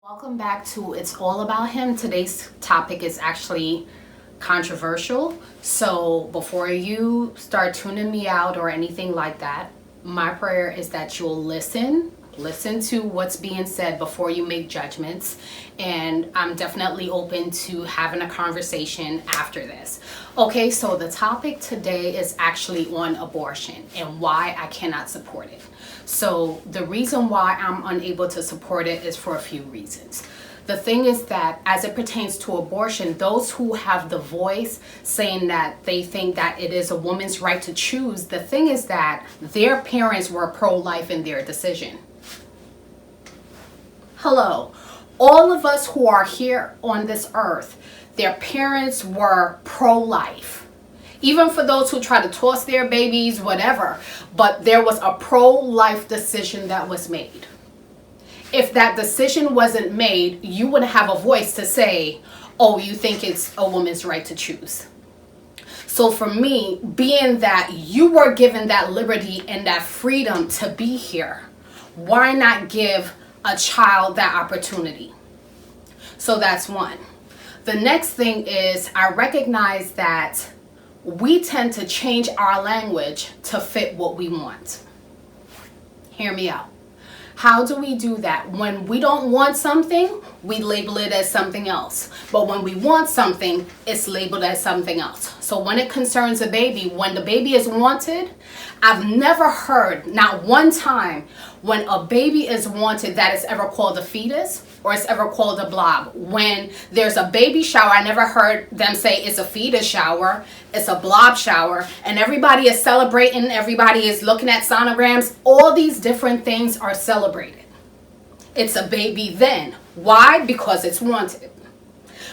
Welcome back to It's All About Him. Today's topic is actually controversial. So before you start tuning me out or anything like that, my prayer is that you'll listen to what's being said before you make judgments. And I'm definitely open to having a conversation after this. Okay, so the topic today is actually on abortion and why I cannot support it. So the reason why I'm unable to support it is for a few reasons. The thing is that as it pertains to abortion, those who have the voice saying that they think that it is a woman's right to choose, the thing is that their parents were pro-life in their decision. Hello, all of us who are here on this earth, their parents were pro-life. Even for those who try to toss their babies, whatever, but there was a pro-life decision that was made. If that decision wasn't made, you would have a voice to say, oh, you think it's a woman's right to choose. So for me, being that you were given that liberty and that freedom to be here, why not give a child that opportunity? So that's one. The next thing is I recognize that we tend to change our language to fit what we want. Hear me out. How do we do that? When we don't want something, we label it as something else. But when we want something, it's labeled as something else. So when it concerns a baby, when the baby is wanted, I've never heard, not one time, when a baby is wanted that it's ever called a fetus or it's ever called a blob. When there's a baby shower, I never heard them say it's a fetus shower, it's a blob shower, and everybody is celebrating, everybody is looking at sonograms. All these different things are celebrated. It's a baby then. Why? Because it's wanted.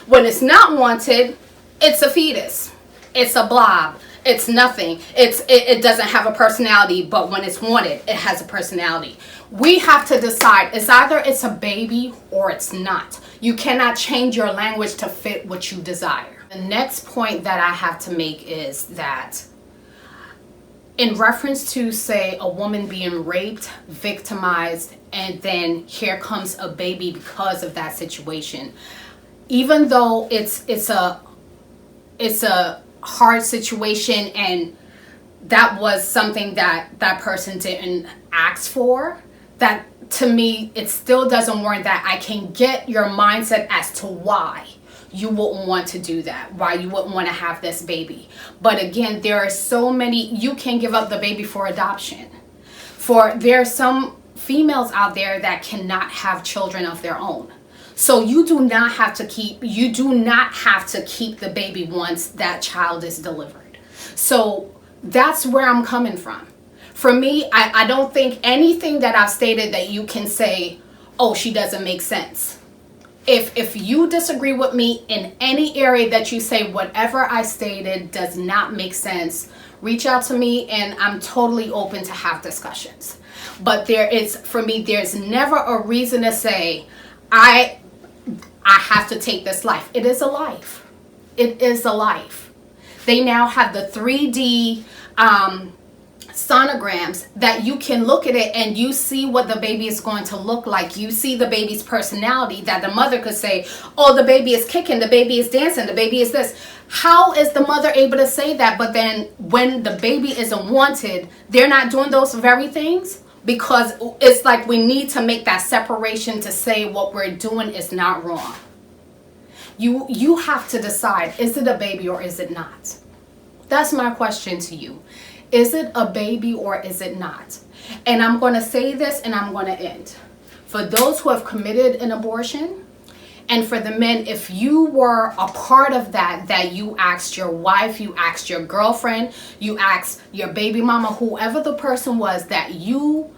When it's not wanted, it's a fetus. It's a blob. It's nothing. It doesn't have a personality, but when it's wanted, it has a personality. We have to decide. It's either it's a baby or it's not. You cannot change your language to fit what you desire. The next point that I have to make is that in reference to, say, a woman being raped, victimized, and then here comes a baby because of that situation, even though it's a hard situation and that was something that that person didn't ask for, that to me it still doesn't warrant that. I can get your mindset as to why you wouldn't want to do that, why you wouldn't want to have this baby. But again, there are so many. You can give up the baby for adoption. There are some females out there that cannot have children of their own. So you do not have to keep the baby once that child is delivered. So that's where I'm coming from. For me, I don't think anything that I've stated that you can say, oh, she doesn't make sense. If you disagree with me in any area that you say whatever I stated does not make sense, reach out to me and I'm totally open to have discussions. But for me, there's never a reason to say, I have to take this life. It is a life. It is a life. They now have the 3D sonograms that you can look at it and you see what the baby is going to look like. You see the baby's personality, that the mother could say, oh, the baby is kicking, the baby is dancing, the baby is this. How is the mother able to say that? But then when the baby isn't wanted, they're not doing those very things? Because it's like we need to make that separation to say what we're doing is not wrong. You have to decide, is it a baby or is it not? That's my question to you. Is it a baby or is it not? And I'm going to say this and I'm going to end. For those who have committed an abortion, and for the men, if you were a part of that you asked your wife, you asked your girlfriend, you asked your baby mama, whoever the person was, that you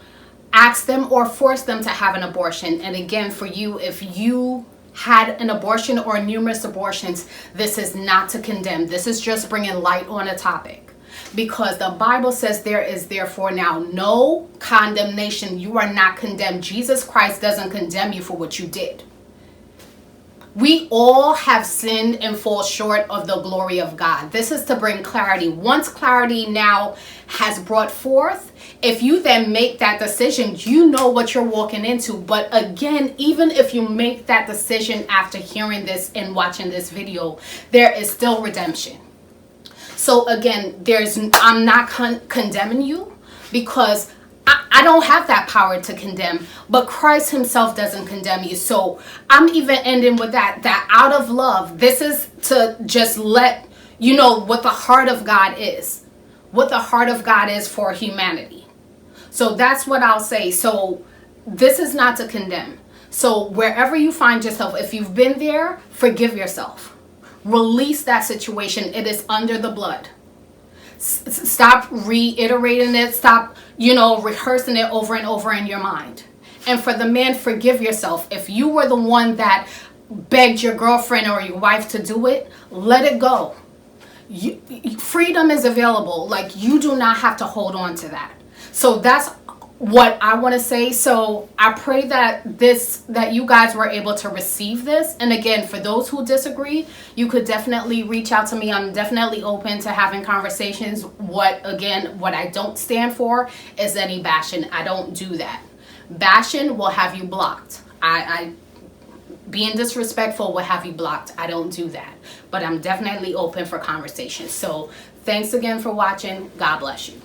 asked them or forced them to have an abortion. And again, for you, if you had an abortion or numerous abortions, this is not to condemn. This is just bringing light on a topic. Because the Bible says there is therefore now no condemnation. You are not condemned. Jesus Christ doesn't condemn you for what you did. We all have sinned and fall short of the glory of God. This is to bring clarity. Once clarity now has brought forth, if you then make that decision, you know what you're walking into. But again, even if you make that decision after hearing this and watching this video, there is still redemption. So again, I'm not condemning you, because I don't have that power to condemn, but Christ himself doesn't condemn you. So I'm even ending with that out of love, this is to just let you know what the heart of God is, what the heart of God is for humanity. So that's what I'll say. So this is not to condemn. So wherever you find yourself, if you've been there, forgive yourself. Release that situation. It is under the blood. Stop reiterating it. Stop, rehearsing it over and over in your mind. And for the man, forgive yourself. If you were the one that begged your girlfriend or your wife to do it, let it go. Freedom is available. Like, you do not have to hold on to that. So that's what I want to say. So I pray that you guys were able to receive this. And again, for those who disagree, you could definitely reach out to me. I'm definitely open to having conversations. What I don't stand for is any bashing. I don't do that. Bashing will have you blocked. I being disrespectful will have you blocked. I don't do that. But I'm definitely open for conversation. So thanks again for watching. God bless you.